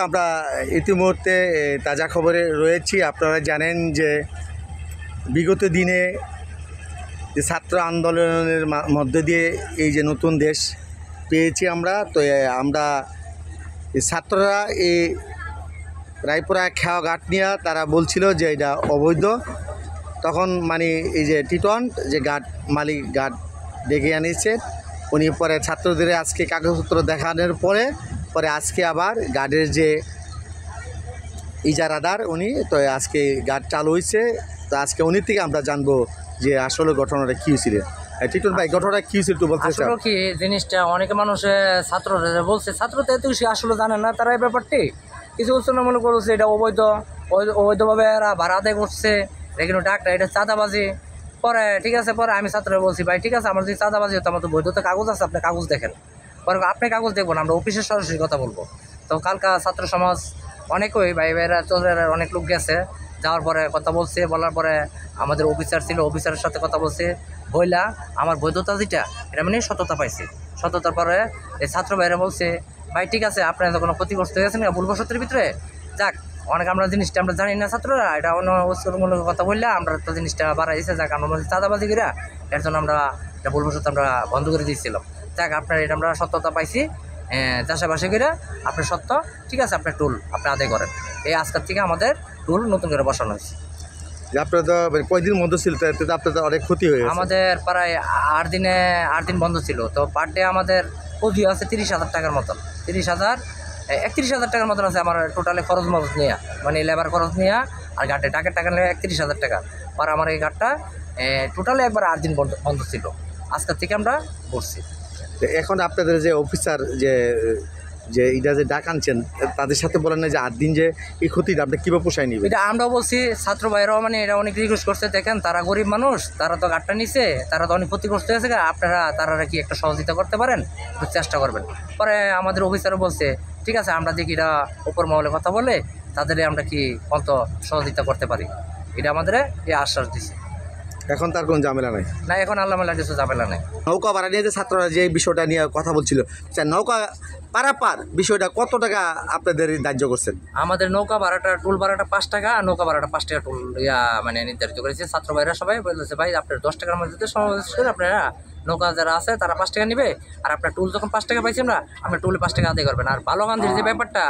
আমরা ইতিমধ্যে তাজা খবরে রয়েছি। আপনারা জানেন যে বিগত দিনে যে ছাত্র আন্দোলনের মধ্যে দিয়ে এই যে নতুন দেশ পেয়েছি আমরা, তো আমরা ছাত্ররা এই রায়পুরা খেওয়া ঘাট নিয়ে তারা বলছিল যে এটা অবৈধ। তখন মানে এই যে টিটন যে ঘাট মালিক ঘাট ডেকে আনিয়েছে, উনি পরে ছাত্রদের আজকে কাগজপত্র দেখানোর পরে আজকে আবার গার্ডের যে ইজারাদার উনি, তো আজকে গার্ড চালু হয়েছে। তো আজকে উনি থেকে আমরা জানবো যে আসলে ঘটনাটা কী হয়েছিল। টিটন ভাই, ঘটনাটা কী হয়েছিল একটু বলতে চাই। কি জিনিসটা অনেকে মানুষ ছাত্ররা বলছে, ছাত্রতে তো আসলে জানে না তারা এই ব্যাপারটি কিছু মনে করছে এটা অবৈধভাবে এরা ভাড়া আদায় করছে, এটা কিন্তু ডাক্তার এটা চাঁদাবাজি। পরে ঠিক আছে, পরে আমি ছাত্ররা বলছি ভাই ঠিক আছে, আমার যদি চাঁদাবাজি হতো আমার তো বৈধতা কাগজ আছে, আপনি কাগজ দেখেন। পরে আপনি কাগজ দেখবো না, আমরা অফিসের সরাসরি কথা বলবো। তো কালকা ছাত্র সমাজ অনেকই ভাই ভাইরা চোরেরা অনেক লোক গেছে, যাওয়ার পরে কথা বলছে, বলার পরে আমাদের অফিসার ছিল, অফিসারের সাথে কথা বলছে, বইলা আমার বৈধতা যেটা এটা মানে সততা পাইছে। সততার পরে এই ছাত্র ভাইরা বলছে ভাই ঠিক আছে, আপনার তো কোনো ক্ষতিগ্রস্ত হয়ে গেছেন ভুলবশতের ভিতরে, যাক অনেক আমরা জিনিসটা আমরা জানি না ছাত্ররা, এটা অন্য উৎসমূলক কথা বললে আমরা তো জিনিসটা বাড়াইছে, যাক আমরা চাঁদাবাজি করিয়া এর জন্য আমরা এটা ভুলবশত আমরা বন্ধ করে দিয়েছিলাম। যাক আপনার এটা আমরা সত্যতা পাইছি, চাষাবাসী করে আপনার সত্য ঠিক আছে, আপনার টুল আপনি আদায় করেন। এই আজকের থেকে আমাদের টুল নতুন করে বসানো হয়েছে। আপনার তো কয়দিন বন্ধ ছিল, তো আপনার তো অনেক ক্ষতি হয়ে গেছে। আমাদের প্রায় 8 দিন বন্ধ ছিল। তো পার ডে আমাদের পুঁজি আছে 30,000 টাকার মতন, 31,000 টাকার মতন আছে আমার টোটালে খরচ মরচ নিয়ে, মানে লেবার খরচ নিয়ে আর ঘাটে টাকার টাকা নিয়ে 31,000 টাকা। আর আমার এই ঘাটটা টোটালে একবার 8 দিন বন্ধ ছিল, আজকের থেকে আমরা বসছি। এখন আপনাদের যে অফিসার যে এটা যে ডাক আনছেন তাদের সাথে বলেন না যে 8 দিন যে এই ক্ষতিটা আপনি কীভাবে পোষায় নিবেন? এটা আমরাও বলছি, ছাত্র ভাইরাও মানে এটা অনেক রিকোয়েস্ট করছে, দেখেন তারা গরিব মানুষ, তারা তো গাড়টা নিছে, তারা তো অনেক ক্ষতিগ্রস্ত হয়েছে, আপনারা তারা কি একটা সহযোগিতা করতে পারেন, একটু চেষ্টা করবেন। পরে আমাদের অফিসারও বলছে ঠিক আছে, আমরা দেখি এটা উপর মহলে কথা বলে তাদের আমরা কি কত সহযোগিতা করতে পারি, এটা আমাদের এই আশ্বাস দিছে। এখন তার কোনো ঝামেলা নাই না, এখন আল্লাহ মাল্লাহ কিছু ঝামেলা নাই। নৌকা ভাড়া নিয়ে যে ছাত্ররা যে বিষয়টা নিয়ে কথা বলছিল, নৌকা পারাপার বিষয়টা কত টাকা আপনাদের ধার্য করছেন? আমাদের নৌকা ভাড়াটা টুল ভাড়াটা 5 টাকা, নৌকা ভাড়াটা 5 টাকা টুল মানে নির্ধারিত করেছে। ছাত্র ভাইরা সবাই বলেছে ভাই আপনার 10 টাকার মধ্যে সমাবেশ করে আপনারা নৌকা যারা আছে তারা 5 টাকা নেবে, আর আপনার টুল যখন 5 টাকা পাইছি আমরা, আপনার টুলে 5 টাকা আদায় করবেন। আর বালুকান্দির যে ব্যাপারটা,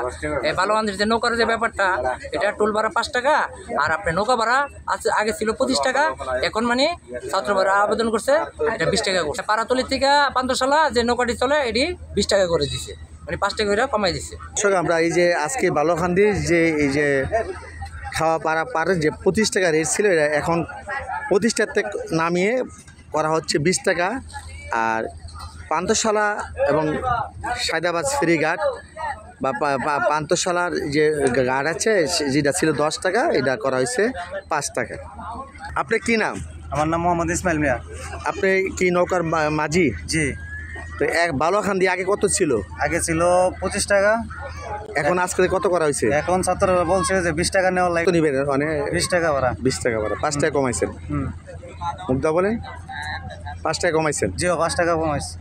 এই বালুকান্দির যে নৌকার যে ব্যাপারটা, এটা টুল ভাড়া 5 টাকা, আর আপনার নৌকা ভাড়া আছে আগে ছিল 25 টাকা, এখন মানে ছাত্র ভাড়া আবেদন করছে এটা 20 টাকা করছে। পাড়াতলির থেকে পান্তশালা যে নৌকাটি চলে এটি 20 টাকা করে দিছে, মানে 5 টাকা করে কমাই দিচ্ছে। আমরা এই যে আজকে বালুকান্দির যে এই যে খাওয়া পার যে 25 টাকা রেট ছিল, এটা এখন 25 টাকা নামিয়ে করা হচ্ছে 20 টাকা। আর পান্তশালা এবং সায়দাবাদ ফেরিঘাট বা পান্তশালার যে ঘাট আছে যেটা ছিল 10 টাকা, এটা করা হয়েছে 5 টাকা। আপনার কি নাম? আমার নাম মোহাম্মদ ইসমাইল মিয়া। আপনি কি নৌকার মাঝি? জি। তো বালুকান্দি আগে কত ছিল? আগে ছিল 25 টাকা, এখন আজকে কত করা হয়েছে? এখন ছাত্ররা বলছে যে 20 টাকা নেওয়ার লাগে। নিবেন মানে 20 টাকা ভাড়া। 20 টাকা ভাড়া, 5 টাকা কমাইছেন। মুগ্ধা বলেন 5 টাকা কমাইছেন? জি, 5 টাকা কমাইছে।